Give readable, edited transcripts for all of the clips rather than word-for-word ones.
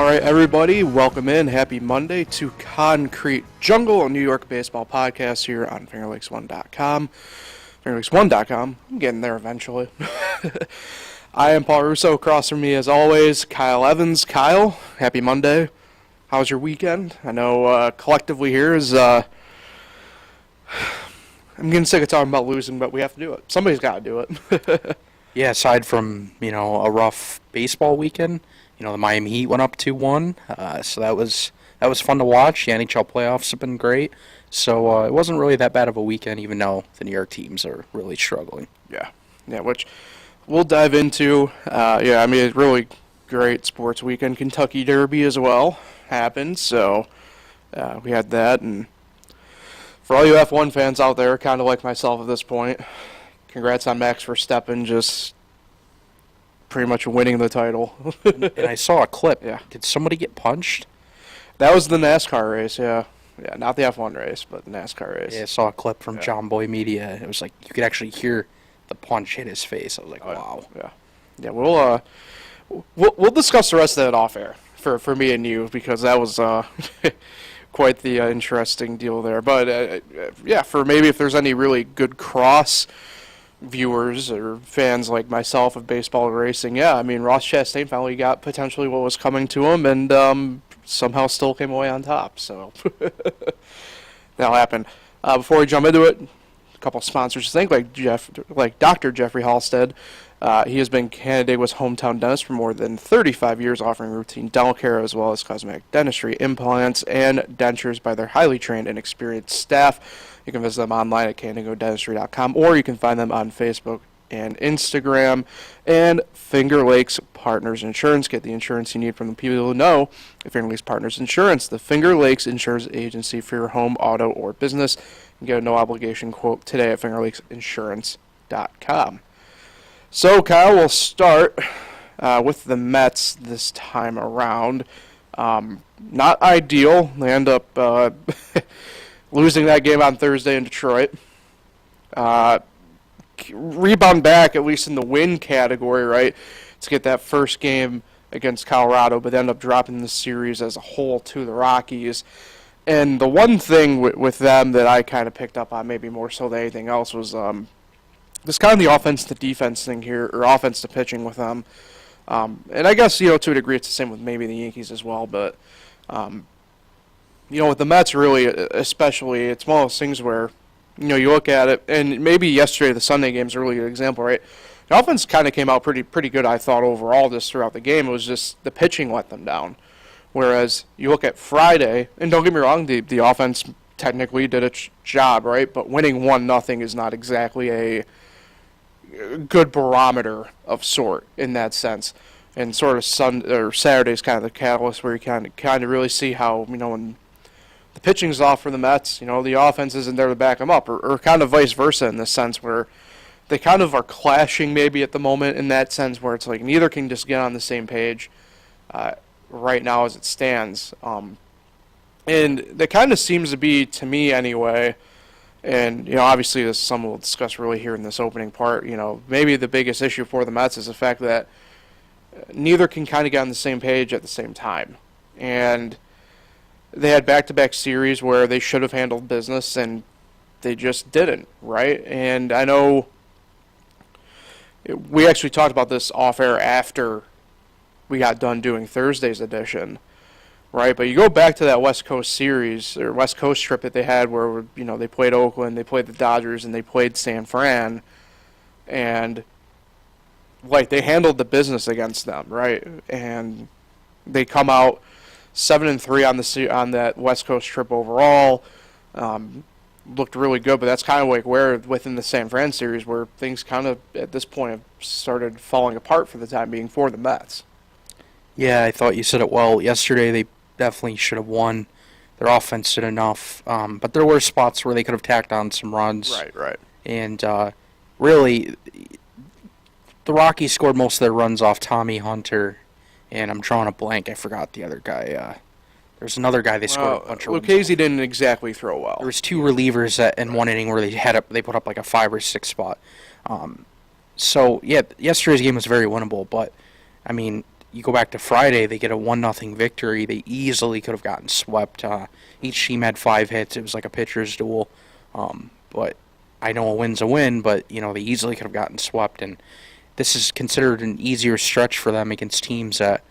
All right, everybody, welcome in. Happy Monday to Concrete Jungle, a New York baseball podcast here on fingerlakes1.com. Fingerlakes1.com. I'm getting there eventually. I am Paul Russo. Across from me, as always, Kyle Evans. Kyle, happy Monday. How was your weekend? I know collectively here is... I'm getting sick of talking about losing, but we have to do it. Somebody's got to do it. Yeah, aside from, a rough baseball weekend, the Miami Heat went up 2-1, so that was fun to watch. The NHL playoffs have been great, so it wasn't really that bad of a weekend, even though the New York teams are really struggling. Yeah, which we'll dive into. It's really great sports weekend. Kentucky Derby as well happened, so we had that. And for all you F1 fans out there, kind of like myself at this point, congrats on Max Verstappen just pretty much winning the title. and I saw a clip. Yeah. Did somebody get punched? That was the NASCAR race, yeah. Yeah, not the F1 race, but the NASCAR race. Yeah, I saw a clip from John Boy Media. It was like you could actually hear the punch hit his face. I was like, wow. Yeah, we'll discuss the rest of that off air for me and you, because that was quite the interesting deal there. But for maybe if there's any really good cross viewers or fans like myself of baseball racing, Ross Chastain finally got potentially what was coming to him, and somehow still came away on top. So that'll happen. Before we jump into it, a couple sponsors to thank, like Dr. Jeffrey Halstead. He has been Canandaigua's hometown dentist for more than 35 years, offering routine dental care as well as cosmetic dentistry, implants, and dentures by their highly trained and experienced staff. You can visit them online at canandaiguadentistry.com, or you can find them on Facebook and Instagram. And Finger Lakes Partners Insurance. Get the insurance you need from the people who know. Finger Lakes Partners Insurance, the Finger Lakes insurance agency for your home, auto, or business. You can get a no-obligation quote today at fingerlakesinsurance.com. So, Kyle, we'll start with the Mets this time around. Not ideal. They end up losing that game on Thursday in Detroit. Rebound back, at least in the win category, right, to get that first game against Colorado, but end up dropping the series as a whole to the Rockies. And the one thing with them that I kind of picked up on, maybe more so than anything else, was this kind of the offense to defense thing here, or offense to pitching with them. And I guess, to a degree, it's the same with maybe the Yankees as well. But, with the Mets, really, especially, it's one of those things where, you look at it, and maybe yesterday, the Sunday game is a really good example, right? The offense kind of came out pretty good, I thought, overall, just throughout the game. It was just the pitching let them down. Whereas you look at Friday, and don't get me wrong, the offense technically did its job, right? But winning 1-0 is not exactly a good barometer of sort in that sense. And sort of Saturday is kind of the catalyst where you kind of really see how, when the pitching's off for the Mets, the offense isn't there to back them up, or kind of vice versa in the sense where they kind of are clashing maybe at the moment in that sense where it's like neither can just get on the same page right now as it stands. And that kind of seems to be, to me anyway, and, obviously this is something we'll discuss really here in this opening part, maybe the biggest issue for the Mets is the fact that neither can kind of get on the same page at the same time. And they had back-to-back series where they should have handled business, and they just didn't, right? And I know we actually talked about this off-air after we got done doing Thursday's edition, right? But you go back to that West Coast series, or West Coast trip that they had where, they played Oakland, they played the Dodgers, and they played San Fran, and, they handled the business against them, right? And they come out 7-3 on that West Coast trip overall. Looked really good, but that's kind of like where within the San Fran series where things kind of at this point have started falling apart for the time being for the Mets. Yeah, I thought you said it well. Yesterday they definitely should have won. Their offense did enough, but there were spots where they could have tacked on some runs. Right. And really, the Rockies scored most of their runs off Tommy Hunter, and I'm drawing a blank. I forgot the other guy. There's another guy they scored a bunch of runs. Lucchesi didn't exactly throw well. There was two relievers in one inning where they put up like a 5 or 6 spot. So yeah, yesterday's game was very winnable, but I mean, you go back to Friday, they get a 1-0 victory. They easily could have gotten swept. Each team had 5 hits. It was like a pitcher's duel. But I know a win's a win, but they easily could have gotten swept. And this is considered an easier stretch for them against teams that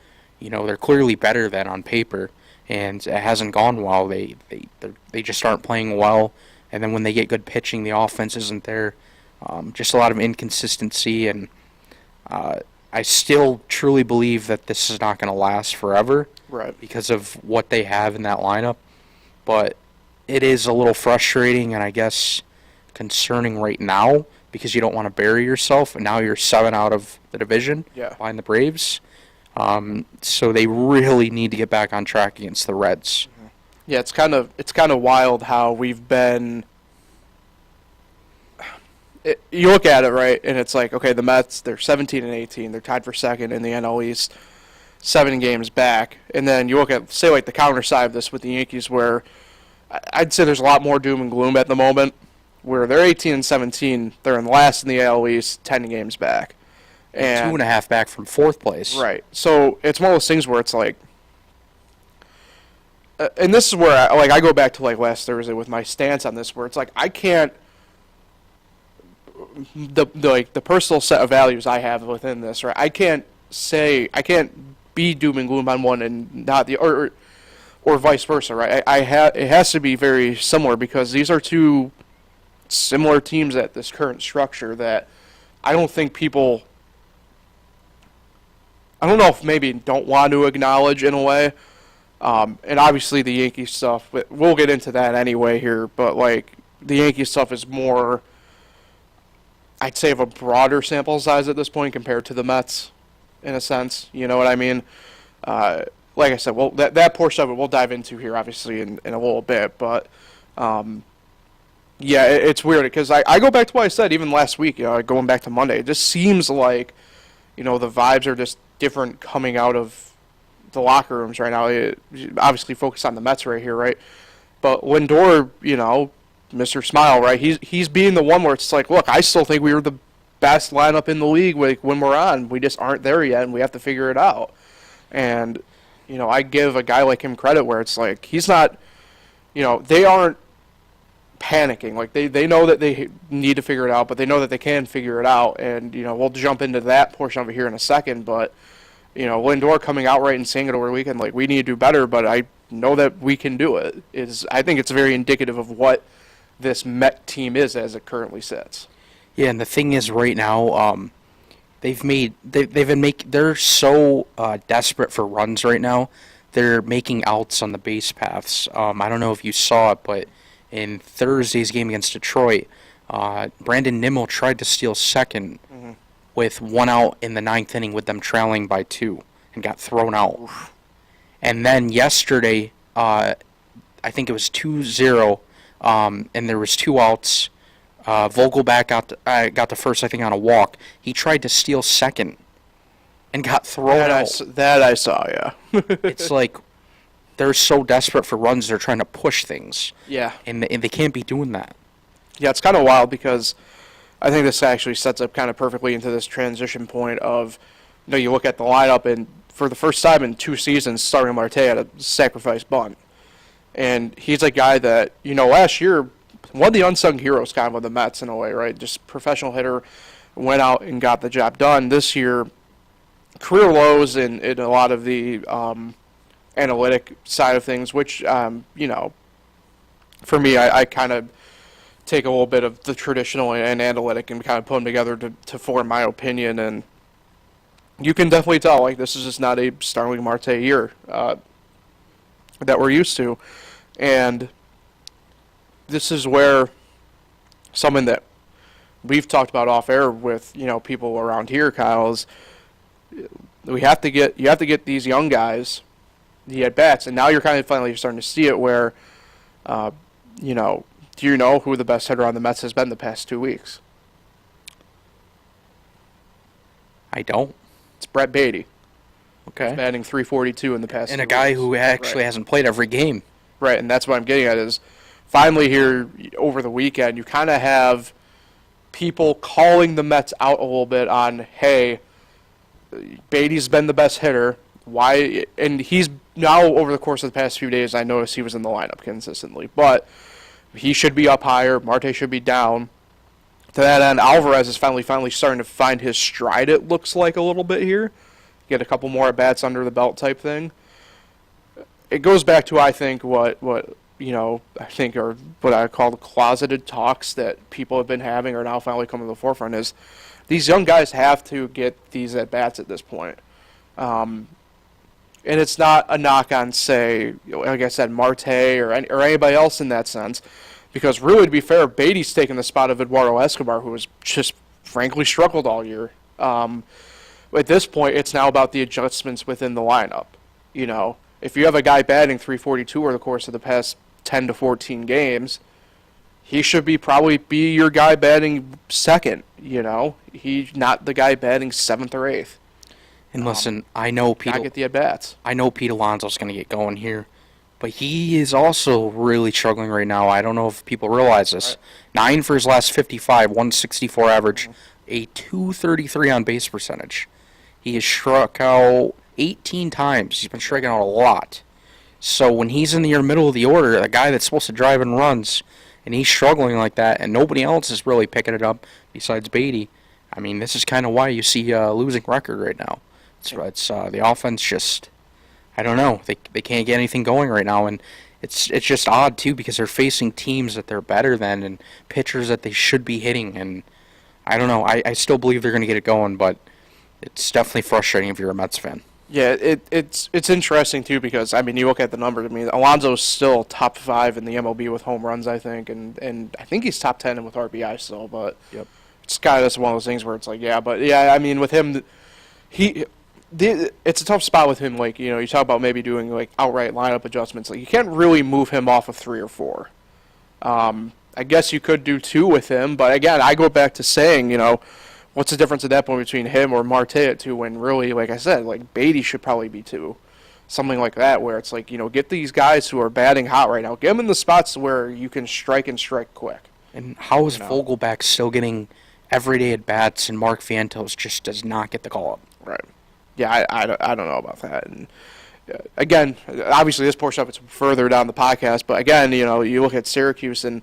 they're clearly better than on paper, and it hasn't gone well. They just aren't playing well, and then when they get good pitching, the offense isn't there. Just a lot of inconsistency, and I still truly believe that this is not going to last forever, Right. because of what they have in that lineup. But it is a little frustrating, and I guess concerning right now, because you don't want to bury yourself, and now you're 7 out of the division behind the Braves. So they really need to get back on track against the Reds. Yeah, it's kind of wild how we've been. You look at it, right, and it's like, okay, the Mets, they're 17 and 18, they're tied for second in the NL East, 7 games back, and then you look at, say, like the counter side of this with the Yankees, where I'd say there's a lot more doom and gloom at the moment, where they're 18 and 17, they're in last in the AL East, 10 games back. And 2.5 back from 4th place. Right. So it's one of those things where it's like, and this is where I go back to like last Thursday with my stance on this, where it's like I can't the personal set of values I have within this, right? I can't be doom and gloom on one and not the or vice versa, right? It has to be very similar, because these are two similar teams at this current structure that I don't think people. I don't know if maybe don't want to acknowledge in a way, and obviously the Yankees stuff. But we'll get into that anyway here. But like the Yankees stuff is more, I'd say, of a broader sample size at this point compared to the Mets, in a sense. You know what I mean? Like I said, well, that portion of it we'll dive into here, obviously, in a little bit. But yeah, it's weird because I go back to what I said even last week. Going back to Monday, it just seems like the vibes are just different coming out of the locker rooms right now. Obviously focused on the Mets right here, right? But Lindor, Mr. Smile, right? He's being the one where it's like, look, I still think we were the best lineup in the league when we're on. We just aren't there yet, and we have to figure it out. And I give a guy like him credit where it's like he's not, they aren't panicking. Like they know that they need to figure it out, but they know that they can figure it out. And we'll jump into that portion of it here in a second. But Lindor coming out right and saying it over the weekend, like we need to do better, but I know that we can do it. I think it's very indicative of what this Met team is as it currently sits. Yeah, and the thing is, right now, they're so desperate for runs right now. They're making outs on the base paths. I don't know if you saw it, but in Thursday's game against Detroit, Brandon Nimmo tried to steal second with 1 out in the 9th inning with them trailing by 2 and got thrown out. Oof. And then yesterday, I think it was 2-0, and there was 2 outs. Vogelback got the first, I think, on a walk. He tried to steal second and got thrown out. That I saw, yeah. It's like they're so desperate for runs, they're trying to push things. Yeah. And they can't be doing that. Yeah, it's kind of wild because I think this actually sets up kind of perfectly into this transition point of, you look at the lineup, and for the first time in 2 seasons, starting Marte had a sacrifice bunt. And he's a guy that, last year, one of the unsung heroes kind of of the Mets in a way, right? Just professional hitter, went out and got the job done. This year, career lows in a lot of the analytic side of things, which, for me, I kind of take a little bit of the traditional and analytic and kind of put them together to form my opinion. And you can definitely tell, like, this is just not a Starling Marte year that we're used to. And this is where something that we've talked about off air with people around here, Kyle, is you have to get these young guys the at bats, and now you're kind of finally starting to see it where do you know who the best hitter on the Mets has been the past 2 weeks? I don't. It's Brett Beatty. Okay. He's batting .342 in the past. And a guy who actually hasn't played every game. Right, and that's what I'm getting at is finally here over the weekend you kind of have people calling the Mets out a little bit on, hey, Beatty's been the best hitter. Why? And he's now over the course of the past few days, I noticed he was in the lineup consistently, but he should be up higher. Marte should be down. To that end, Alvarez is finally starting to find his stride. It looks like a little bit here, get a couple more at bats under the belt type thing. It goes back to I think what I think are what I call the closeted talks that people have been having are now finally coming to the forefront. Is these young guys have to get these at bats at this point. And it's not a knock on, say, like I said, Marte or anybody else in that sense, because really, to be fair, Beatty's taken the spot of Eduardo Escobar, who has just frankly struggled all year. At this point, it's now about the adjustments within the lineup. If you have a guy batting 342 over the course of the past 10 to 14 games, he should probably be your guy batting second. He's not the guy batting seventh or eighth. And listen, I know Pete. Not get the at bats. I know Pete Alonso's going to get going here, but he is also really struggling right now. I don't know if people realize this. Right. 9 for his last 55, 164 average, a 233 on base percentage. He has struck out 18 times. He's been striking out a lot. So when he's in the middle of the order, a guy that's supposed to drive and runs, and he's struggling like that, and nobody else is really picking it up besides Beatty. I mean, this is kind of why you see a losing record right now. It's the offense just, I don't know. They can't get anything going right now, and it's just odd too because they're facing teams that they're better than and pitchers that they should be hitting, and I don't know. I still believe they're going to get it going, but it's definitely frustrating if you're a Mets fan. Yeah, it's interesting too because I mean you look at the numbers. I mean Alonso's still top 5 in the MLB with home runs, I think, and I think he's top 10 with RBI still. But yep. It's kind of just one of those things where it's like I mean with him, it's a tough spot with him. Like you talk about maybe doing like outright lineup adjustments. Like you can't really move him off of 3 or 4. I guess you could do 2 with him, but again I go back to saying what's the difference at that point between him or Marte at 2 when really, like I said, like Beatty should probably be 2. Something like that where it's like, get these guys who are batting hot right now. Get them in the spots where you can strike and strike quick. And how is Vogelback still getting everyday at-bats and Mark Vientos just does not get the call-up? Right. Yeah, I don't know about that. And again, obviously this portion of it's further down the podcast, but again, you look at Syracuse and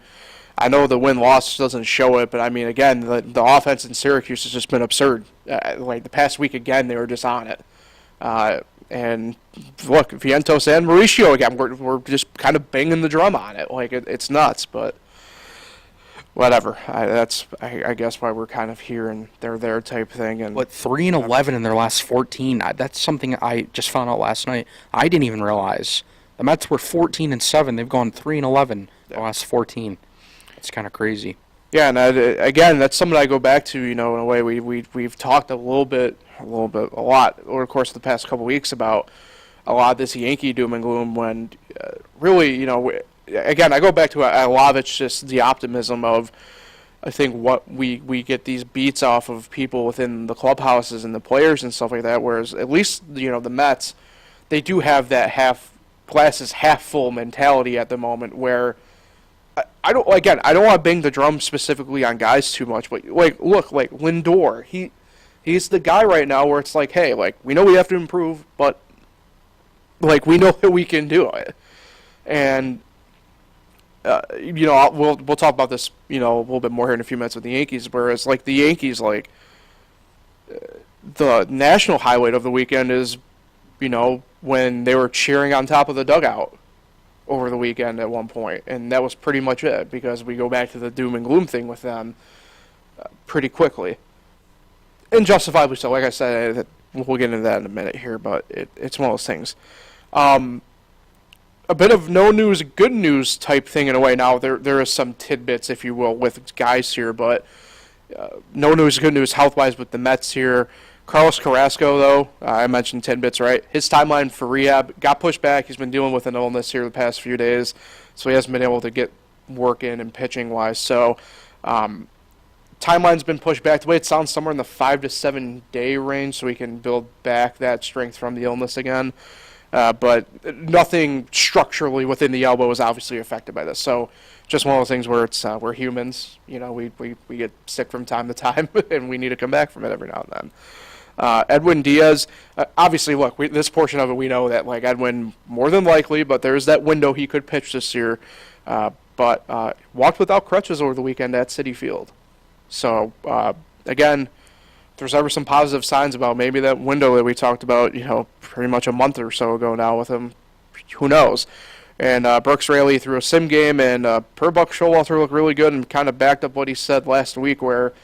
I know the win-loss doesn't show it, but I mean, again, the offense in Syracuse has just been absurd. Like the past week, again, they were just on it. And look, Vientos and Mauricio again, we're just kind of banging the drum on it. Like it's nuts, but whatever. I guess why we're kind of here and they're there type thing. And but 3-11 in their last 14. That's something I just found out last night. I didn't even realize the Mets were 14-7. They've gone 3-11 the last 14. It's kind of crazy. Yeah, and again, that's something I go back to. In a way, we've talked a lot over the course of the past couple weeks about a lot of this Yankee doom and gloom. When really, again, I go back to a lot of it's just the optimism of I think what we get these beats off of people within the clubhouses and the players and stuff like that. Whereas at least the Mets, they do have that glass is half full mentality at the moment where. I don't want to bang the drum specifically on guys too much, but look, Lindor, he's the guy right now where it's like, hey, like we know we have to improve, but like we know that we can do it, and we'll talk about this a little bit more here in a few minutes with the Yankees. Whereas like the Yankees, like the national highlight of the weekend is when they were cheering on top of the dugout over the weekend at one point, and that was pretty much it because we go back to the doom and gloom thing with them pretty quickly, and justifiably so. Like I said, we'll get into that in a minute here, but it's one of those things. A bit of no news, good news type thing in a way. Now there is some tidbits, if you will, with guys here, but no news, good news health-wise with the Mets here. Carlos Carrasco, though, I mentioned tidbits, right? His timeline for rehab got pushed back. He's been dealing with an illness here the past few days, so he hasn't been able to get work in and pitching-wise. So timeline's been pushed back. The way it sounds, somewhere in the 5 to 7 day range, so he can build back that strength from the illness again. But nothing structurally within the elbow is obviously affected by this. So just one of those things where it's we're humans. We get sick from time to time, and we need to come back from it every now and then. Edwin Diaz, obviously, look, this portion of it we know that like Edwin more than likely, but there's that window he could pitch this year. But walked without crutches over the weekend at Citi Field. So again, if there's ever some positive signs about maybe that window that we talked about, pretty much a month or so ago now with him, who knows? And Brooks Raley threw a sim game, and per Buck Showalter looked really good and kind of backed up what he said last week, where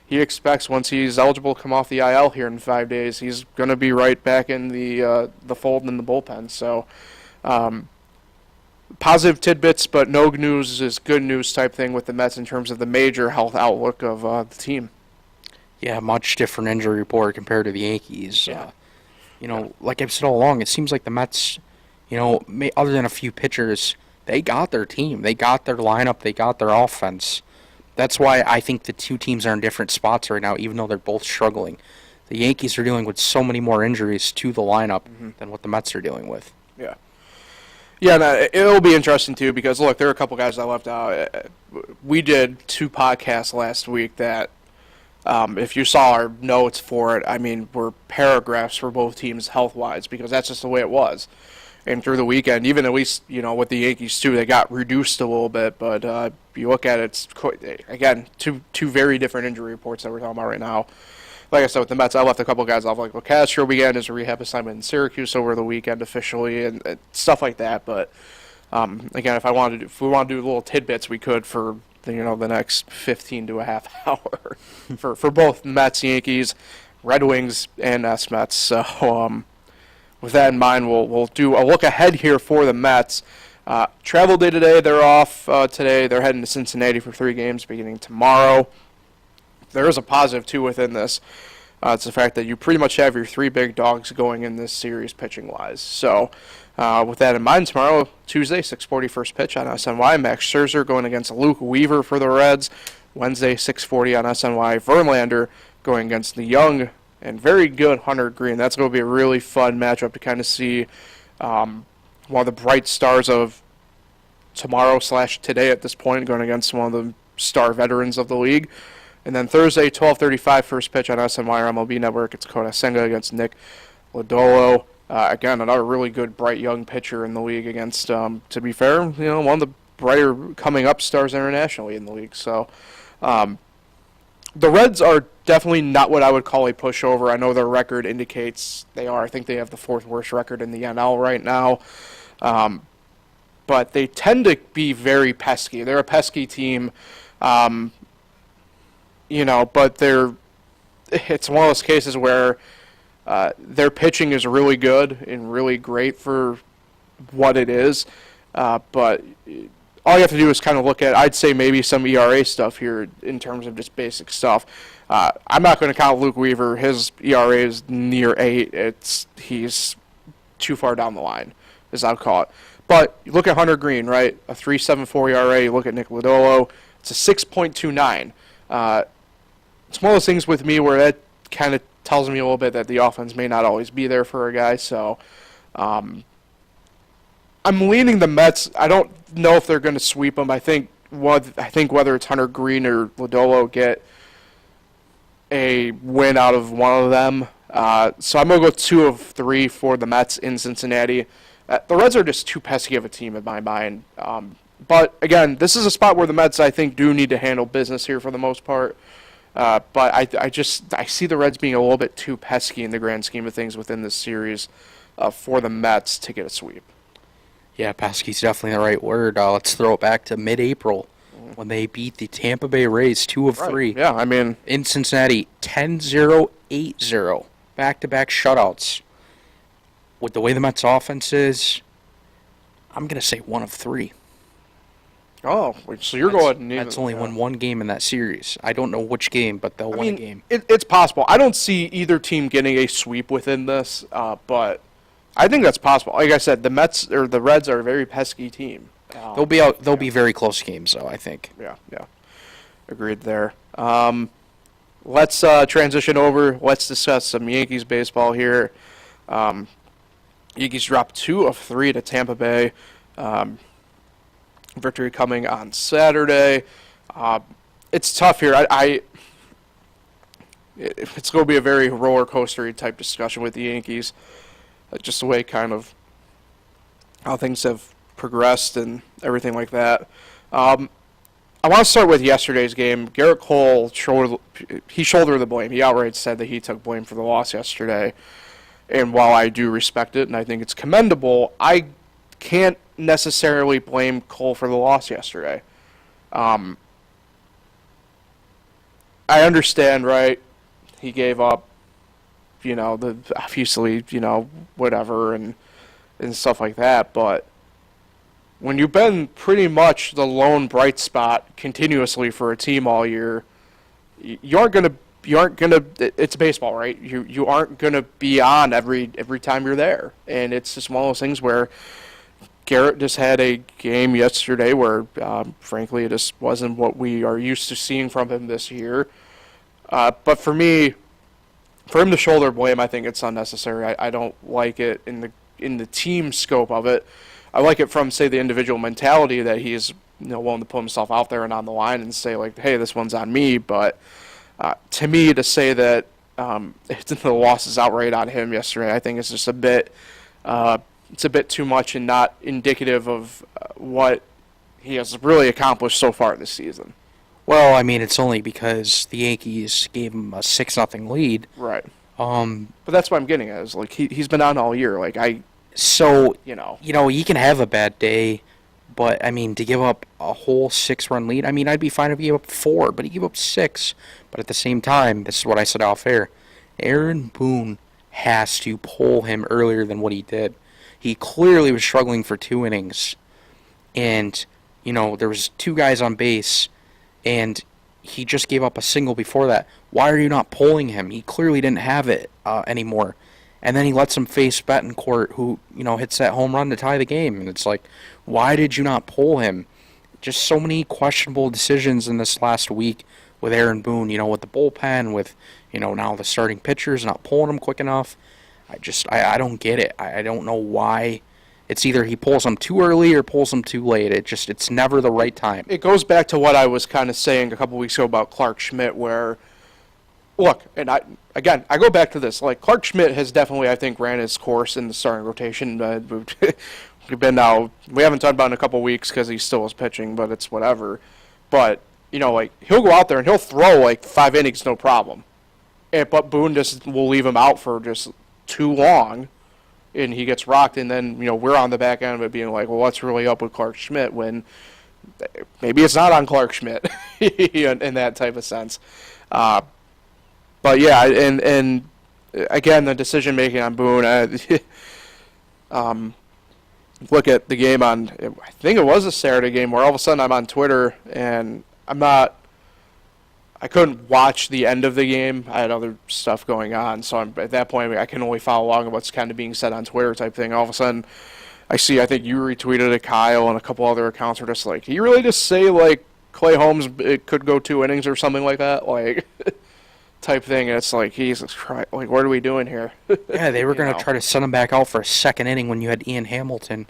he expects once he's eligible to come off the IL here in 5 days, he's going to be right back in the fold in the bullpen. So positive tidbits, but no news is good news type thing with the Mets in terms of the major health outlook of the team. Yeah, much different injury report compared to the Yankees. Yeah. Like I've said all along, it seems like the Mets, other than a few pitchers, they got their team. They got their lineup. They got their offense. That's why I think the two teams are in different spots right now, even though they're both struggling. The Yankees are dealing with so many more injuries to the lineup than what the Mets are dealing with. Yeah. Yeah, no, it'll be interesting, too, because, look, there are a couple guys I left out. We did 2 podcasts last week that, if you saw our notes for it, were paragraphs for both teams health-wise, because that's just the way it was. And through the weekend, even at least, with the Yankees, too, they got reduced a little bit. But you look at it, it's, again, two very different injury reports that we're talking about right now. Like I said, with the Mets, I left a couple guys off. Like, Castro began his rehab assignment in Syracuse over the weekend officially and stuff like that. But, again, if we want to do little tidbits, we could for, the next 15 to a half hour for both Mets, Yankees, Red Wings, and Mets. So, with that in mind, we'll do a look ahead here for the Mets. Travel day today, they're off today. They're heading to Cincinnati for 3 games beginning tomorrow. There is a positive, too, within this. It's the fact that you pretty much have your 3 big dogs going in this series pitching-wise. So, with that in mind, tomorrow, Tuesday, 6:40 first pitch on SNY. Max Scherzer going against Luke Weaver for the Reds. Wednesday, 6:40 on SNY. Verlander going against the young and very good Hunter Green. That's going to be a really fun matchup to kind of see one of the bright stars of tomorrow/today at this point, going against one of the star veterans of the league. And then Thursday, 12:35 first pitch on SNY or MLB Network. It's Kota Senga against Nick Lodolo. Again, another really good, bright young pitcher in the league against, to be fair, one of the brighter coming up stars internationally in the league. So, the Reds are definitely not what I would call a pushover. I know their record indicates they are. I think they have the 4th worst record in the NL right now. But they tend to be very pesky. They're a pesky team, but it's one of those cases where their pitching is really good and really great for what it is. But all you have to do is kind of look at, I'd say, maybe some ERA stuff here in terms of just basic stuff. I'm not going to count Luke Weaver. His ERA is near 8. He's too far down the line, as I'd call it. But you look at Hunter Green, right? A 3.74 ERA. You look at Nick Lodolo. It's a 6.29. It's one of those things with me where that kind of tells me a little bit that the offense may not always be there for a guy. So I'm leaning the Mets. I don't know if they're going to sweep them. I think whether it's Hunter Green or Lodolo get a win out of one of them. So I'm going to go 2 of 3 for the Mets in Cincinnati. The Reds are just too pesky of a team in my mind. But, again, this is a spot where the Mets, I think, do need to handle business here for the most part. But I see the Reds being a little bit too pesky in the grand scheme of things within this series for the Mets to get a sweep. Yeah, pesky's definitely the right word. Let's throw it back to mid-April when they beat the Tampa Bay Rays 2 of 3. Right. Yeah, in Cincinnati, 10-0, 8-0. Back-to-back shutouts. With the way the Mets offense is, I'm going to say 1 of 3. Oh, so you're going... Mets only won 1 game in that series. I don't know which game, but they'll win a game. It's possible. I don't see either team getting a sweep within this, but I think that's possible. Like I said, the Mets or the Reds are a very pesky team. They'll be very close games, though, I think. Yeah. Agreed there. Let's transition over. Let's discuss some Yankees baseball here. Yankees dropped 2 of 3 to Tampa Bay. Victory coming on Saturday. It's tough here. it's going to be a very roller coastery type discussion with the Yankees. Just the way kind of how things have progressed and everything like that. I want to start with yesterday's game. Garrett Cole shouldered the blame. He outright said that he took blame for the loss yesterday. And while I do respect it and I think it's commendable, I can't necessarily blame Cole for the loss yesterday. I understand, right? He gave up, obviously, whatever and stuff like that. But when you've been pretty much the lone bright spot continuously for a team all year, you aren't gonna. It's baseball, right? You aren't gonna be on every time you're there, and it's just one of those things where Garrett just had a game yesterday where, frankly, it just wasn't what we are used to seeing from him this year. But for me, for him to shoulder blame, I think it's unnecessary. I don't like it in the team scope of it. I like it from, say, the individual mentality that he's willing to put himself out there and on the line and say, like, hey, this one's on me. But to me, to say that the loss is outright on him yesterday, I think it's just a bit too much and not indicative of what he has really accomplished so far this season. Well, I mean, it's only because the Yankees gave him a 6-0 lead. Right. But that's what I'm getting at. Is like he's been on all year. Like he can have a bad day, but I mean, to give up a whole 6-run lead, I mean, I'd be fine if he gave up 4, but he gave up 6. But at the same time, this is what I said off air. Aaron Boone has to pull him earlier than what he did. He clearly was struggling for 2 innings, and there was 2 guys on base, and he just gave up a single before that. Why are you not pulling him? He clearly didn't have it anymore. And then he lets him face Betancourt, who, hits that home run to tie the game. And it's like, why did you not pull him? Just so many questionable decisions in this last week with Aaron Boone, with the bullpen, with, now the starting pitchers not pulling him quick enough. I don't get it. I don't know why. It's either he pulls them too early or pulls them too late. It's never the right time. It goes back to what I was kind of saying a couple weeks ago about Clark Schmidt, where, look, and I go back to this. Like, Clark Schmidt has definitely, I think, ran his course in the starting rotation. We haven't talked about it in a couple weeks because he still is pitching, but it's whatever. But, he'll go out there and he'll throw, 5 innings, no problem. But Boone just will leave him out for just too long. And he gets rocked, and then, we're on the back end of it being like, well, what's really up with Clark Schmidt when maybe it's not on Clark Schmidt in that type of sense. But, yeah, and again, the decision-making on Boone, look at the game on, I think it was a Saturday game, where all of a sudden I'm on Twitter, and I couldn't watch the end of the game. I had other stuff going on, so at that point I can only follow along with what's kind of being said on Twitter type thing. All of a sudden, I think you retweeted it, Kyle, and a couple other accounts were just like, "Can you really just say Clay Holmes it could go 2 innings or something like that?" Type thing. And it's like, Jesus Christ, what are we doing here? Yeah, they were going to try to send him back out for a 2nd inning when you had Ian Hamilton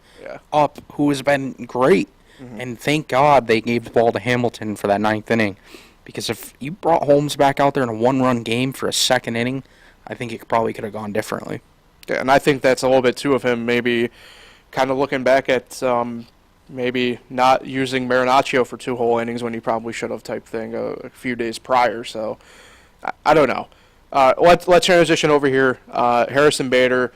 up, who has been great, and thank God they gave the ball to Hamilton for that 9th inning. Because if you brought Holmes back out there in a 1-run game for a 2nd inning, I think it probably could have gone differently. Yeah, and I think that's a little bit too of him maybe kind of looking back at maybe not using Marinaccio for 2 whole innings when he probably should have type thing a few days prior. So I don't know. Let's transition over here. Harrison Bader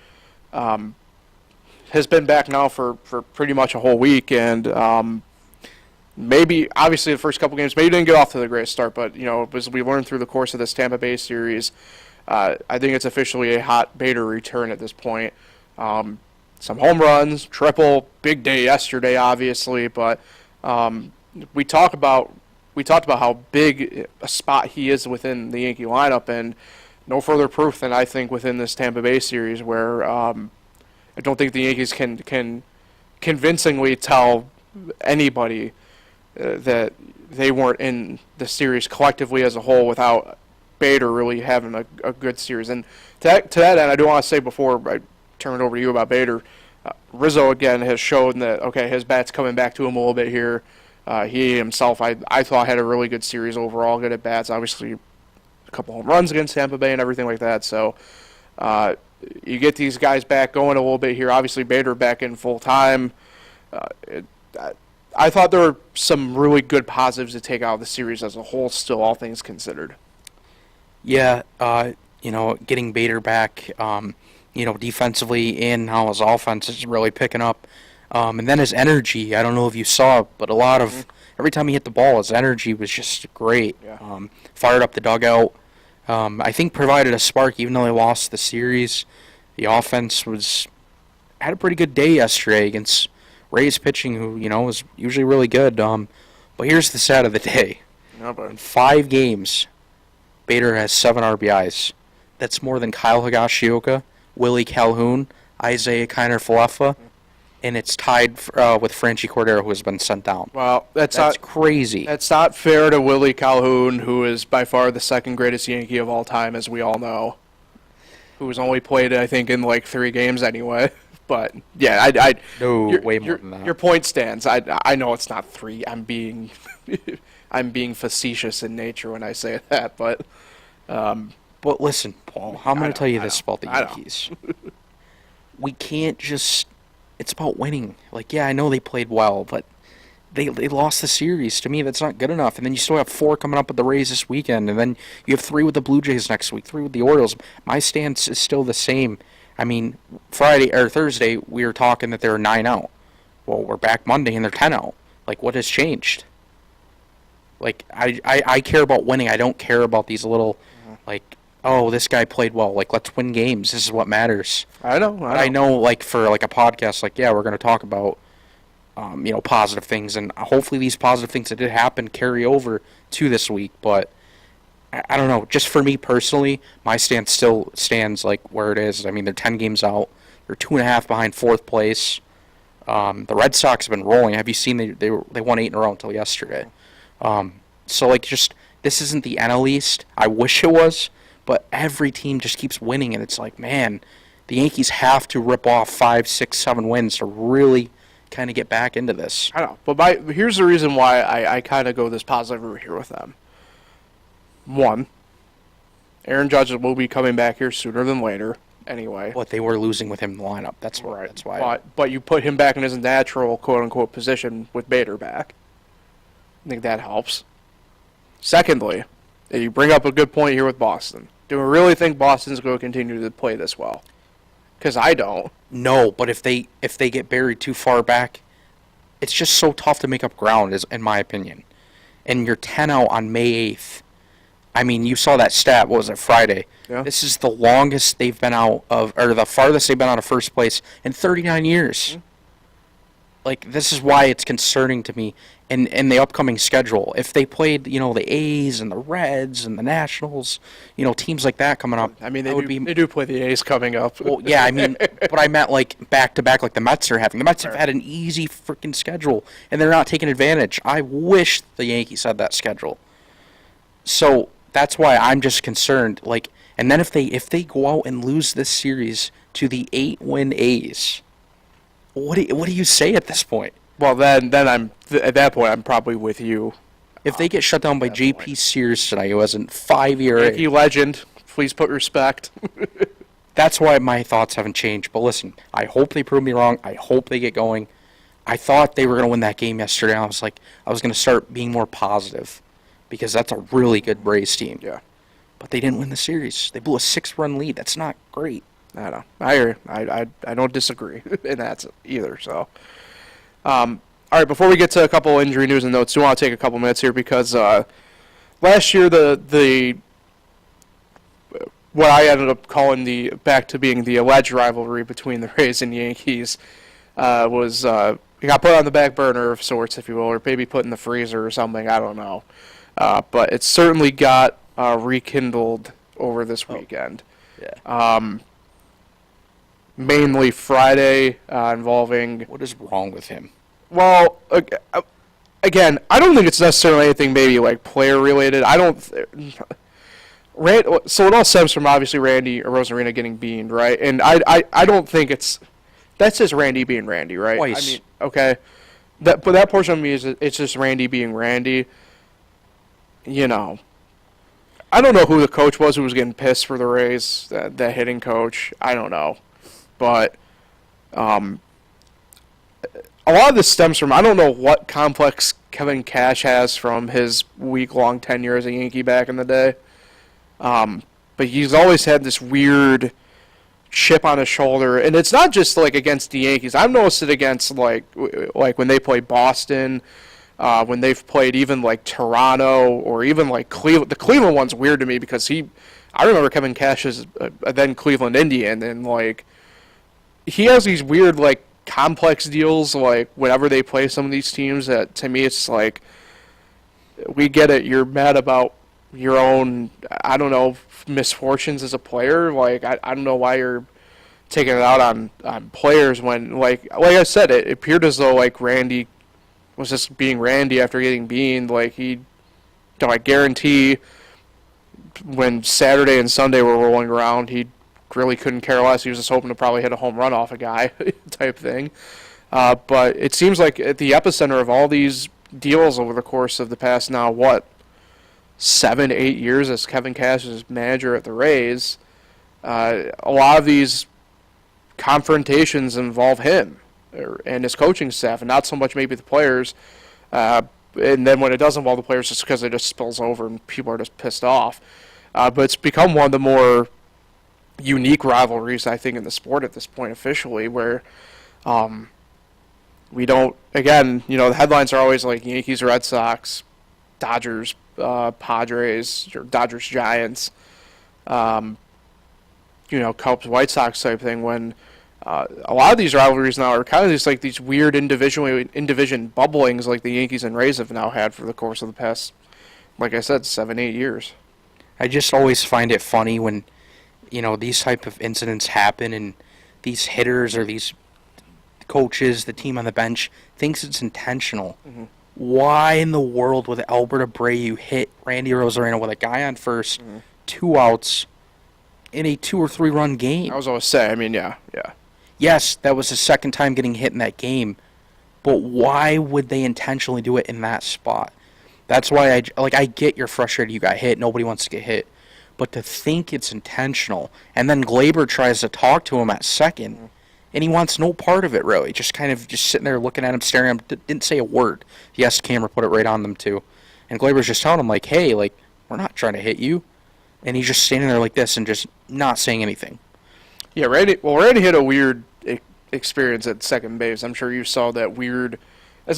has been back now for pretty much a whole week, and maybe, obviously, the first couple games, maybe didn't get off to the greatest start, but, as we learned through the course of this Tampa Bay series, I think it's officially a hot Bader return at this point. Some home runs, triple, big day yesterday, obviously, but we talked about how big a spot he is within the Yankee lineup, and no further proof than I think within this Tampa Bay series, where I don't think the Yankees can convincingly tell anybody that they weren't in the series collectively as a whole without Bader really having a good series. And to that end, I do want to say before I turn it over to you about Bader, Rizzo again has shown that, okay, his bat's coming back to him a little bit here. He himself, I thought, had a really good series overall, good at bats. Obviously, couple home runs against Tampa Bay and everything like that. So you get these guys back going a little bit here. Obviously, Bader back in full time. I thought there were some really good positives to take out of the series as a whole, still, all things considered. Yeah, getting Bader back, defensively and how his offense is really picking up. And then his energy, I don't know if you saw, but every time he hit the ball, his energy was just great. Yeah. Fired up the dugout. I think provided a spark, even though they lost the series. The offense had a pretty good day yesterday against Rays pitching, who, is usually really good. But here's the stat of the day. In 5 games, Bader has 7 RBIs. That's more than Kyle Higashioka, Willie Calhoun, Isaiah Kiner-Falefa, and it's tied with Franchi Cordero, who has been sent down. Well, that's crazy. That's not fair to Willie Calhoun, who is by far the second greatest Yankee of all time, as we all know. Who's only played, I think, in like 3 games anyway. But yeah, way more than that. Your point stands. I know it's not 3. I'm being I'm being facetious in nature when I say that, but. But listen, Paul, I'm going to tell you this about the Yankees. We can't just. It's about winning. Like, yeah, I know they played well, but they lost the series. To me, that's not good enough. And then you still have 4 coming up with the Rays this weekend, and then you have 3 with the Blue Jays next week, 3 with the Orioles. My stance is still the same. I mean, Friday or Thursday, we were talking that they were 9 out. Well, we're back Monday and they're 10 out. Like, what has changed? Like, I care about winning. I don't care about these little, like, oh, this guy played well. Like, let's win games. This is what matters. I know. Like, for, like, a podcast, like, yeah, we're going to talk about, positive things. And hopefully these positive things that did happen carry over to this week. But I don't know. Just for me personally, my stance still stands, like, where it is. I mean, they're 10 games out. They're 2.5 behind 4th place. The Red Sox have been rolling. Have you seen they won 8 in a row until yesterday? So, like, just this isn't the NL East. I wish it was. But every team just keeps winning, and it's like, man, the Yankees have to rip off 5, 6, 7 wins to really kind of get back into this. I know, but here's the reason why I kind of go this positive route here with them. 1, Aaron Judge will be coming back here sooner than later anyway. But they were losing with him in the lineup. That's right. That's why. But you put him back in his natural, quote-unquote, position with Bader back. I think that helps. Secondly, you bring up a good point here with Boston. Do we really think Boston's going to continue to play this well? Because I don't. No, but if they get buried too far back, it's just so tough to make up ground, in my opinion. And you're 10 out on May 8th. I mean, you saw that stat. What was it, Friday? Yeah. This is the longest they've been out of, or the farthest they've been out of first place in 39 years. Mm-hmm. Like, this is why it's concerning to me in the upcoming schedule. If they played, the A's and the Reds and the Nationals, teams like that coming up. I mean, they do play the A's coming up. Well, yeah, I mean, but I meant, like, back-to-back like the Mets are having. The Mets have had an easy freaking schedule, and they're not taking advantage. I wish the Yankees had that schedule. So that's why I'm just concerned. Like, and then if they go out and lose this series to the 8-win A's, what do you say at this point? Well, then at that point I'm probably with you. If they get shut down by J.P. Sears tonight, who has a 5-year Yankee legend, please put respect. That's why my thoughts haven't changed. But listen, I hope they prove me wrong. I hope they get going. I thought they were going to win that game yesterday. I was going to start being more positive because that's a really good Braves team. Yeah. But they didn't win the series. They blew a 6-run lead. That's not great. I know. I hear you. I don't disagree in that either. So, all right. Before we get to a couple injury news and notes, I want to take a couple minutes here because last year the what I ended up calling back to being the alleged rivalry between the Rays and Yankees was it got put on the back burner of sorts, if you will, or maybe put in the freezer or something. I don't know, but it certainly got rekindled over this weekend. Yeah. Mainly Friday, involving... What is wrong with him? Well, again, I don't think it's necessarily anything maybe like player-related. I don't... So it all stems from, obviously, Randy Rosarina getting beaned, right? And I don't think it's... That's just Randy being Randy, right? Twice. I mean, okay. But that portion of me is it's just Randy being Randy. I don't know who the coach was who was getting pissed for the Rays, that hitting coach. I don't know. But a lot of this stems from, I don't know what complex Kevin Cash has from his week-long tenure as a Yankee back in the day. But he's always had this weird chip on his shoulder, and it's not just like against the Yankees. I've noticed it against like when they play Boston, when they've played even like Toronto or even like Cleveland. The Cleveland one's weird to me because I remember Kevin Cash as a then Cleveland Indian, and like he has these weird like complex deals like whenever they play some of these teams that to me it's like, we get it, you're mad about your own, I don't know, misfortunes as a player. Like I don't know why you're taking it out on players when like I said, it appeared as though like Randy was just being Randy after getting beaned. Like I guarantee when Saturday and Sunday were rolling around, he really couldn't care less. He was just hoping to probably hit a home run off a guy type thing. But it seems like at the epicenter of all these deals over the course of the past now, 7-8 years as Kevin Cash is manager at the Rays, a lot of these confrontations involve him and his coaching staff, and not so much maybe the players. And then when it does involve the players, it's because it just spills over and people are just pissed off. But it's become one of the more unique rivalries, I think, in the sport at this point officially, where we don't, again, the headlines are always like Yankees, Red Sox, Dodgers, Padres, or Dodgers, Giants, Cubs, White Sox type thing, when a lot of these rivalries now are kind of just like these weird in-division bubblings like the Yankees and Rays have now had for the course of the past, like I said, 7-8 years. I just always find it funny when these type of incidents happen and these hitters or these coaches, the team on the bench, thinks it's intentional. Mm-hmm. Why in the world would Albert Abreu hit Randy Rosarino with a guy on first, 2 outs, in a 2 or 3 run game? I was always say, yeah. Yes, that was his second time getting hit in that game, but why would they intentionally do it in that spot? That's why I get you're frustrated you got hit, nobody wants to get hit. But to think it's intentional, and then Glaber tries to talk to him at second, and he wants no part of it, really. Just kind of just sitting there looking at him, staring at him, didn't say a word. Yes, camera put it right on them, too. And Glaber's just telling him, like, hey, like, we're not trying to hit you. And he's just standing there like this and just not saying anything. Yeah, Randy had a weird experience at second base. I'm sure you saw that weird.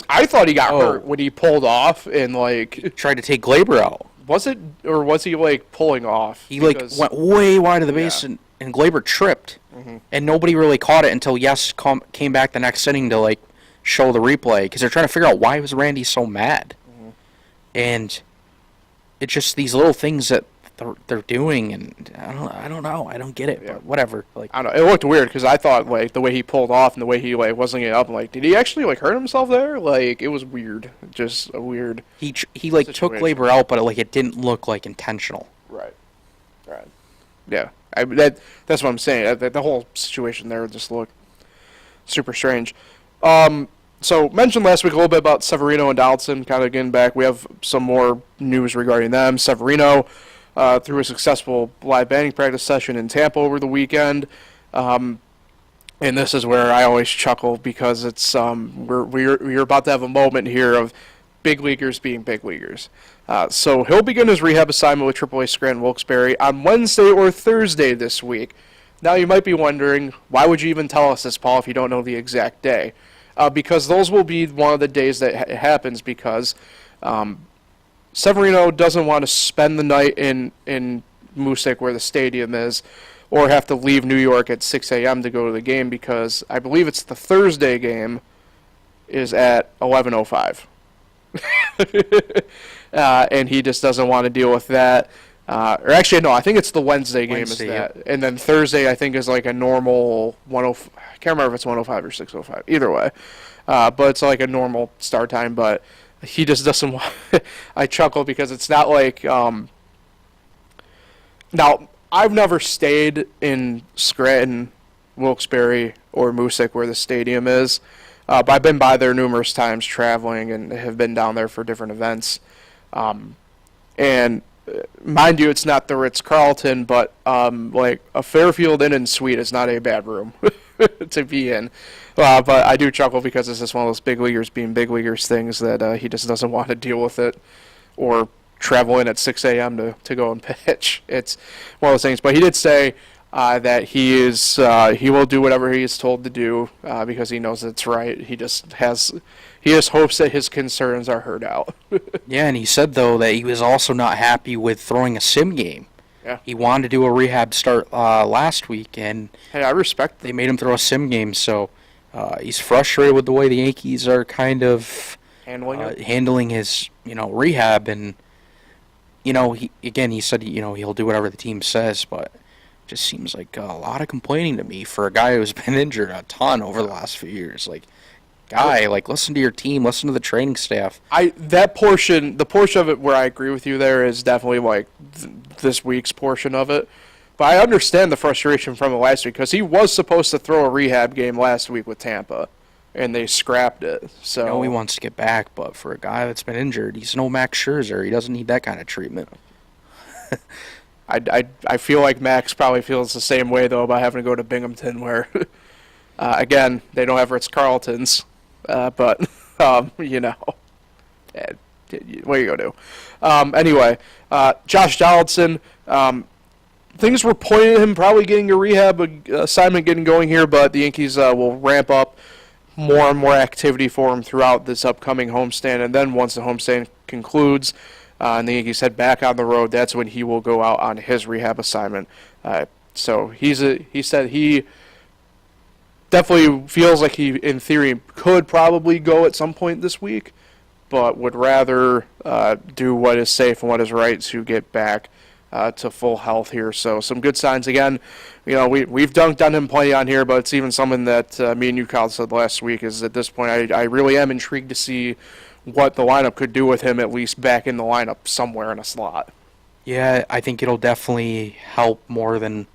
I thought he got hurt when he pulled off and, like, tried to take Glaber out. Was it, or was he, like, pulling off? He, went way wide of the base, and Glaber tripped. Mm-hmm. And nobody really caught it until came back the next inning to, like, show the replay. Because they're trying to figure out why was Randy so mad. Mm-hmm. And it's just these little things that they're doing, and I don't know. I don't get it, but whatever. Like, I don't know. It looked weird because I thought, like, the way he pulled off and the way he, like, wasn't getting up, like, did he actually, like, hurt himself there? Like, it was weird. Just a weird He like, took Glaber out, but, like, it didn't look, like, intentional. Right. Yeah. That's what I'm saying. The whole situation there just looked super strange. So, mentioned last week a little bit about Severino and Donaldson, kind of getting back. We have some more news regarding them. Severino, through a successful live batting practice session in Tampa over the weekend. And this is where I always chuckle because it's we're about to have a moment here of big leaguers being big leaguers. So he'll begin his rehab assignment with AAA Scranton Wilkes-Barre on Wednesday or Thursday this week. Now you might be wondering, why would you even tell us this, Paul, if you don't know the exact day? Because those will be one of the days that it happens because Severino doesn't want to spend the night in Moosic where the stadium is or have to leave New York at 6 a.m. to go to the game because I believe it's the Thursday game is at 11:05. And he just doesn't want to deal with that. Or actually, no, I think it's the Wednesday game is that. Yep. And then Thursday, I think, is like a normal 1:05. I can't remember if it's 1:05 or 6:05. Either way. But it's like a normal start time. But he just doesn't want... I chuckle because it's not like... Now, I've never stayed in Scranton, Wilkes-Barre, or Moosic where the stadium is. But I've been by there numerous times traveling and have been down there for different events. And mind you, it's not the Ritz-Carlton, but like a Fairfield Inn and Suite is not a bad room to be in. But I do chuckle because it's just one of those big leaguers being big leaguers things that he just doesn't want to deal with it or travel in at 6 a.m. to go and pitch. It's one of those things. But he did say that he will do whatever he is told to do because he knows it's right. He just hopes that his concerns are heard out. Yeah, and he said, though, that he was also not happy with throwing a sim game. Yeah. He wanted to do a rehab start last week, and Hey, I respect they made him throw a sim game, so he's frustrated with the way the Yankees are kind of handling his, rehab, and, he said, he'll do whatever the team says, but it just seems like a lot of complaining to me for a guy who's been injured a ton over the last few years. Listen to your team, listen to the training staff. The portion of it where I agree with you there is definitely like this week's portion of it. But I understand the frustration from it last week because he was supposed to throw a rehab game last week with Tampa, and they scrapped it. So I know he wants to get back, but for a guy that's been injured, he's no Max Scherzer. He doesn't need that kind of treatment. I feel like Max probably feels the same way though about having to go to Binghamton, where again they don't have Ritz-Carltons. But what are you gonna do? Anyway, Josh Donaldson. Things were pointing at him probably getting a rehab assignment getting going here, but the Yankees will ramp up more and more activity for him throughout this upcoming homestand, and then once the homestand concludes, and the Yankees head back on the road, that's when he will go out on his rehab assignment. So he said he definitely feels like he, in theory, could probably go at some point this week, but would rather do what is safe and what is right to get back to full health here. So some good signs. Again, we've dunked on him plenty on here, but it's even something that me and you, Kyle, said last week is at this point I really am intrigued to see what the lineup could do with him at least back in the lineup somewhere in a slot. Yeah, I think it'll definitely help more than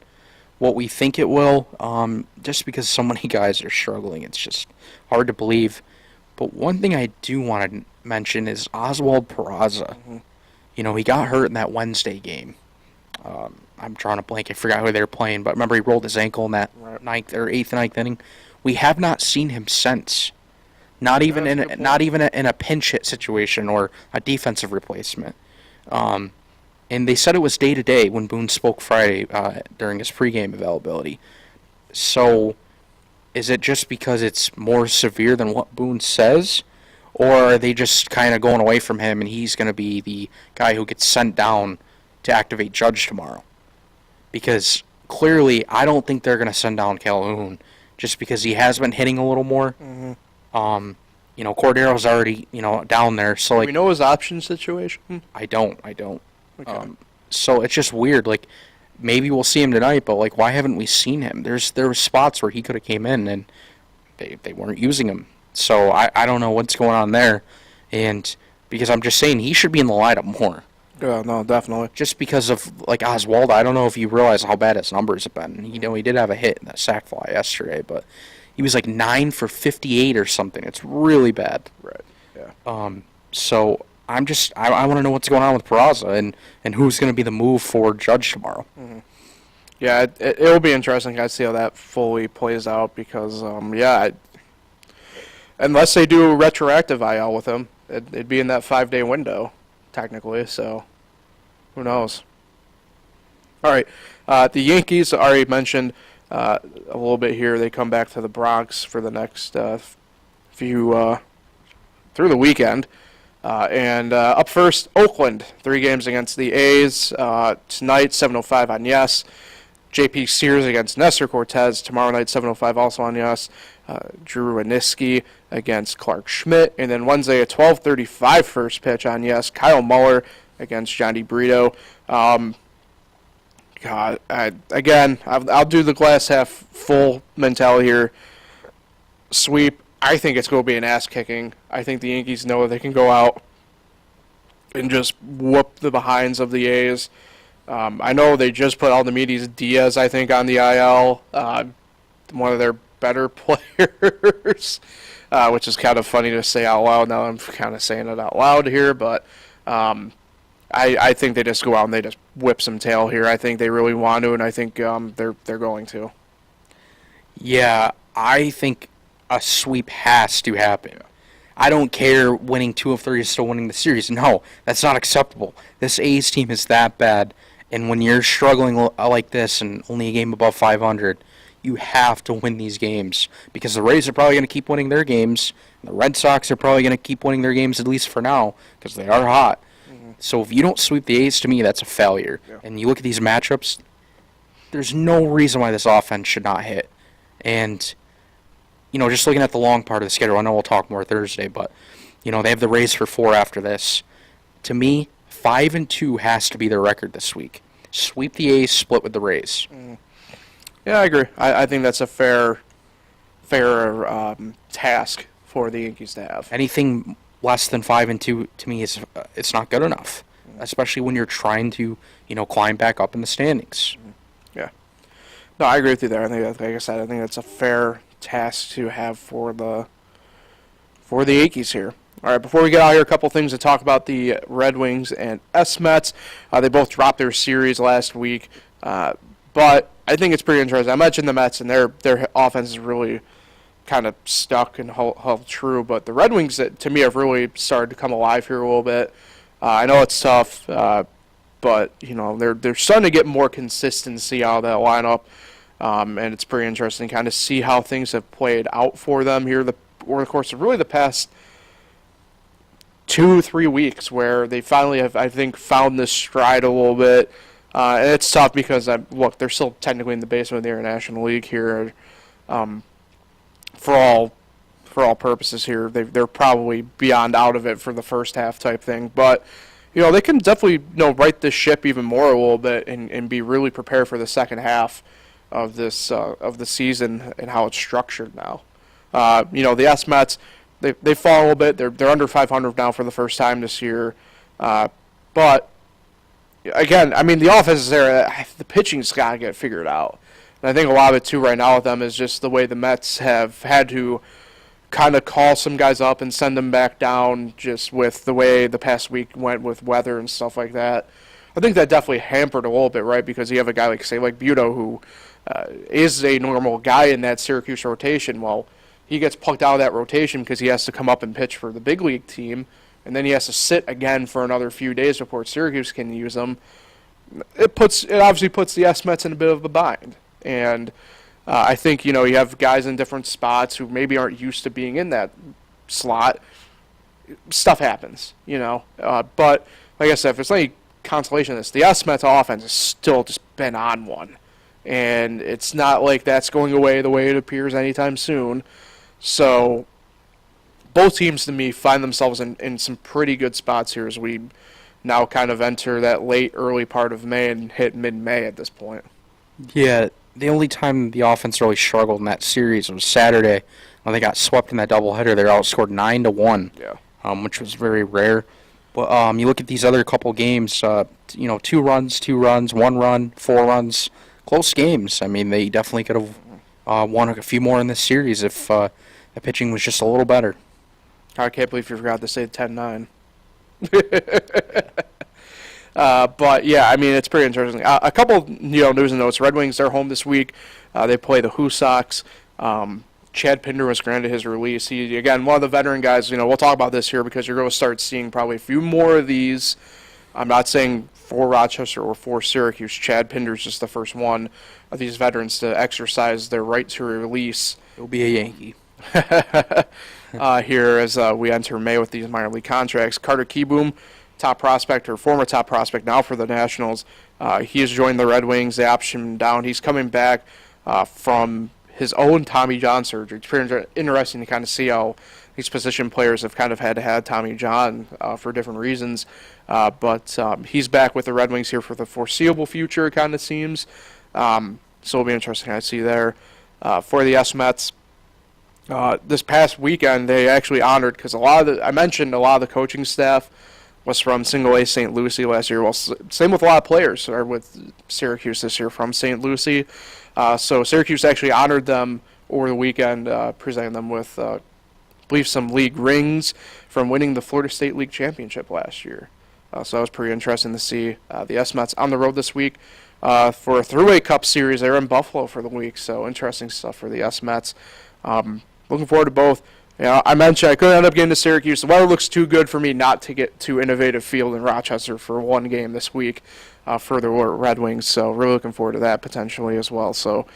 what we think it will, just because so many guys are struggling. It's just hard to believe. But one thing I do want to mention is Oswald Peraza. Mm-hmm. He got hurt in that Wednesday game. I'm drawing a blank. I forgot who they were playing, but remember he rolled his ankle in that eighth, ninth inning. We have not seen him since. Not even in a pinch hit situation or a defensive replacement. And they said it was day to day when Boone spoke Friday during his pregame availability. So, is it just because it's more severe than what Boone says, or are they just kind of going away from him and he's going to be the guy who gets sent down to activate Judge tomorrow? Because clearly, I don't think they're going to send down Calhoun just because he has been hitting a little more. Mm-hmm. Cordero's already down there. So Do we know his option situation? I don't. Okay. So it's just weird. Like, maybe we'll see him tonight, but like, why haven't we seen him? There were spots where he could have came in and they weren't using him. So I don't know what's going on there, and because I'm just saying he should be in the lineup more. Yeah, no, definitely. Just because of like Oswald, I don't know if you realize how bad his numbers have been. He did have a hit in that sac fly yesterday, but he was like 9 for 58 or something. It's really bad. Right. Yeah. So I want to know what's going on with Peraza and who's going to be the move for Judge tomorrow. Mm-hmm. Yeah, it'll be interesting to see how that fully plays out because, unless they do a retroactive IL with him, it'd be in that 5-day window, technically, so who knows. All right, the Yankees, already mentioned a little bit here. They come back to the Bronx for the next few, through the weekend. And up first, Oakland, 3 games against the A's. Tonight, 7:05 on Yes. J.P. Sears against Nestor Cortez. Tomorrow night, 7:05 also on Yes. Drew Winiski against Clark Schmidt. And then Wednesday at 12:35 first pitch on Yes. Kyle Muller against Johnny Brito. I'll do the glass half full mentality here. Sweep. I think it's going to be an ass-kicking. I think the Yankees know that they can go out and just whoop the behinds of the A's. I know they just put Aldamides Diaz, I think, on the IL, one of their better players, which is kind of funny to say out loud. Now I'm kind of saying it out loud here, but I think they just go out and they just whip some tail here. I think they really want to, and I think they're going to. Yeah, I think a sweep has to happen. I don't care winning 2 of 3 is still winning the series. No, that's not acceptable. This A's team is that bad, and when you're struggling like this and only a game above 500, you have to win these games because the Rays are probably going to keep winning their games. And the Red Sox are probably going to keep winning their games, at least for now, because they are hot. So if you don't sweep the A's, to me, that's a failure. Yeah. And you look at these matchups, there's no reason why this offense should not hit. And, just looking at the long part of the schedule, I know we'll talk more Thursday, but, they have the Rays for 4 after this. To me, 5-2 has to be their record this week. Sweep the A's, split with the Rays. Yeah, I agree. I think that's a fair task for the Yankees to have. Anything less than 5-2 to me is it's not good enough, especially when you're trying to climb back up in the standings. Yeah. No, I agree with you there. I think, like I said, I think that's a fair task to have for the Yankees here. All right, before we get out here, a couple things to talk about the Red Wings and Mets. They both dropped their series last week, but I think it's pretty interesting. I mentioned the Mets, and their offense is really kind of stuck and held true, but the Red Wings, to me, have really started to come alive here a little bit. I know it's tough, but they're starting to get more consistency out of that lineup, and it's pretty interesting to kind of see how things have played out for them here over the course of really the past 2-3 weeks, where they finally have, I think, found this stride a little bit. And it's tough because they're still technically in the basement of the International League here. For all purposes here, they're probably beyond out of it for the first half type thing. But they can definitely right this ship even more a little bit and be really prepared for the second half of this of the season and how it's structured now. The Mets, they fall a little bit. They're under 500 now for the first time this year, but again, I mean, the offense is there. The pitching's got to get figured out. And I think a lot of it, too, right now with them is just the way the Mets have had to kind of call some guys up and send them back down just with the way the past week went with weather and stuff like that. I think that definitely hampered a little bit, right, because you have a guy like Budo who is a normal guy in that Syracuse rotation. Well, he gets plucked out of that rotation because he has to come up and pitch for the big league team, and then he has to sit again for another few days before Syracuse can use him. It obviously puts the Mets in a bit of a bind. And I think, you have guys in different spots who maybe aren't used to being in that slot. Stuff happens, But, like I said, if there's any consolation in this, the Mets offense has still just been on one. And it's not like that's going away the way it appears anytime soon. So both teams, to me, find themselves in some pretty good spots here as we now kind of enter that early part of May and hit mid-May at this point. Yeah, the only time the offense really struggled in that series was Saturday when they got swept in that doubleheader. They were outscored 9-1, which was very rare. But you look at these other couple games, 2 runs, 1 run, 4 runs, close games. I mean, they definitely could have won a few more in this series if the pitching was just a little better. I can't believe you forgot to say 10-9. But yeah, I mean, it's pretty interesting. A couple news and notes. Red Wings, they're home this week. They play the Who Sox. Chad Pinder was granted his release. He, again, one of the veteran guys. We'll talk about this here because you're going to start seeing probably a few more of these. I'm not saying for Rochester or for Syracuse. Chad Pinder's just the first one of these veterans to exercise their right to release. He'll be a Yankee. Here as we enter May with these minor league contracts. Carter Kieboom, top prospect or former top prospect now for the Nationals. He has joined the Red Wings. They optioned him down. He's coming back from his own Tommy John surgery. It's pretty interesting to kind of see how these position players have kind of had to have Tommy John for different reasons. But he's back with the Red Wings here for the foreseeable future, it kind of seems. So it'll be interesting to see there. For the Mets, this past weekend they actually honored, because I mentioned a lot of the coaching staff was from Single A St. Lucie last year. Well, same with a lot of players are with Syracuse this year from St. Lucie. So Syracuse actually honored them over the weekend, presenting them with, I believe, some league rings from winning the Florida State League Championship last year. So that was pretty interesting to see the S-Mets on the road this week for a three-way cup series. They were in Buffalo for the week, so interesting stuff for the S-Mets. Looking forward to both. I mentioned I could end up getting to Syracuse. The weather looks too good for me not to get to Innovative Field in Rochester for one game this week for the Red Wings. So really looking forward to that potentially as well. So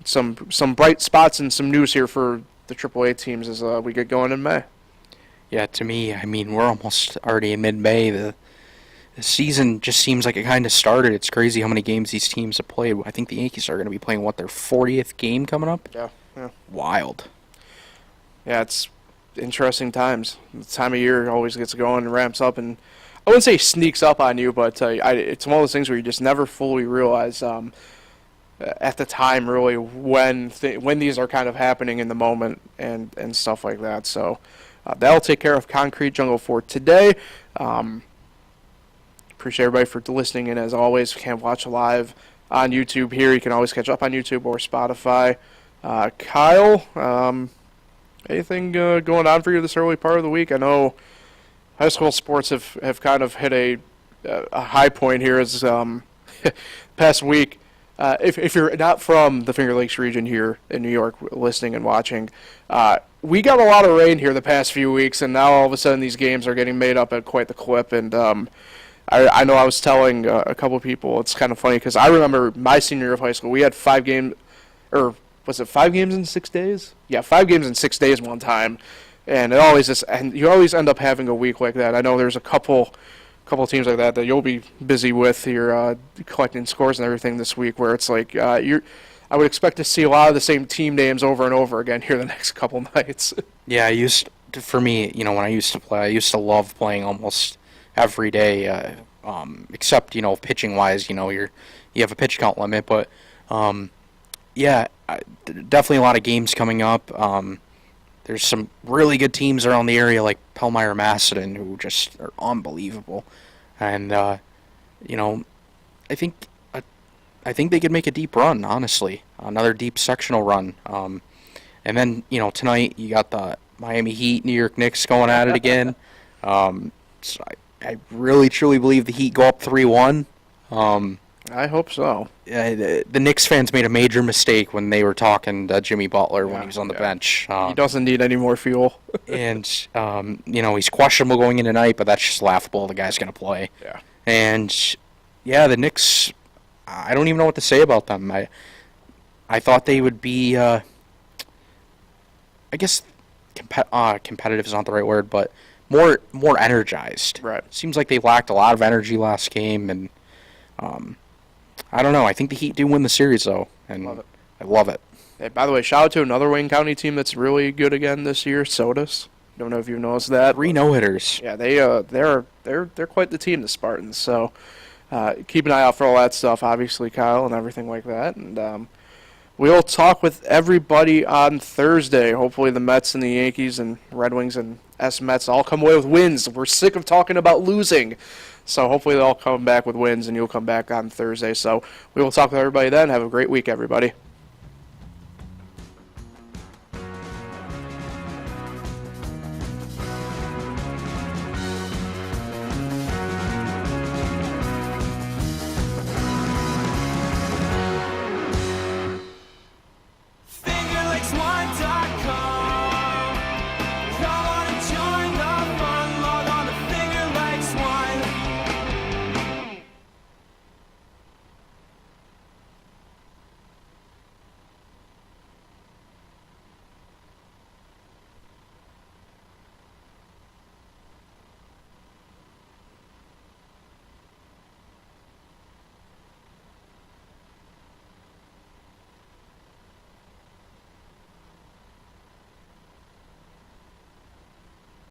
some bright spots and some news here for the AAA teams as we get going in May. Yeah, to me, I mean, we're almost already in mid-May. The season just seems like it kind of started. It's crazy how many games these teams have played. I think the Yankees are going to be playing, their 40th game coming up? Yeah. Wild. Yeah, it's interesting times. The time of year always gets going and ramps up, and I wouldn't say sneaks up on you, but it's one of those things where you just never fully realize at the time, really, when these are kind of happening in the moment and stuff like that. So that'll take care of Concrete Jungle for today. Appreciate everybody for listening in as always. If you can't watch live on YouTube here, you can always catch up on YouTube or Spotify. Kyle, anything going on for you this early part of the week? I know high school sports have kind of hit a high point here as past week. If you're not from the Finger Lakes region here in New York listening and watching, we got a lot of rain here the past few weeks, and now all of a sudden these games are getting made up at quite the clip. And I know I was telling a couple of people, it's kind of funny because I remember my senior year of high school, we had 5 games, or was it 5 games in 6 days? Yeah, 5 games in 6 days one time, and you always end up having a week like that. I know there's a couple teams like that you'll be busy with. You're collecting scores and everything this week, where it's like I would expect to see a lot of the same team names over and over again here the next couple nights. Yeah, for me, when I used to play, I used to love playing almost every day, except pitching wise, you have a pitch count limit, but yeah, definitely a lot of games coming up. There's some really good teams around the area like Pelmeyer Macedon who just are unbelievable, and I think they could make a deep run, honestly, another deep sectional run. And then tonight you got the Miami Heat, New York Knicks going at it again. So I really truly believe the Heat go up 3-1. I hope so. The Knicks fans made a major mistake when they were talking to Jimmy Butler when he was on the bench. He doesn't need any more fuel. And, he's questionable going in tonight, but that's just laughable. The guy's going to play. Yeah. And, yeah, the Knicks, I don't even know what to say about them. I thought they would be, I guess competitive is not the right word, but more energized. Right. Seems like they lacked a lot of energy last game, and I don't know. I think the Heat do win the series, though, and I love it. Hey, by the way, shout out to another Wayne County team that's really good again this year, Sodas. Don't know if you've noticed that. 3 no-hitters. Yeah, they're quite the team, the Spartans. So keep an eye out for all that stuff, obviously, Kyle, and everything like that. And we'll talk with everybody on Thursday. Hopefully the Mets and the Yankees and Red Wings and S-Mets all come away with wins. We're sick of talking about losing. So hopefully they'll come back with wins, and you'll come back on Thursday. So we will talk with everybody then. Have a great week, everybody.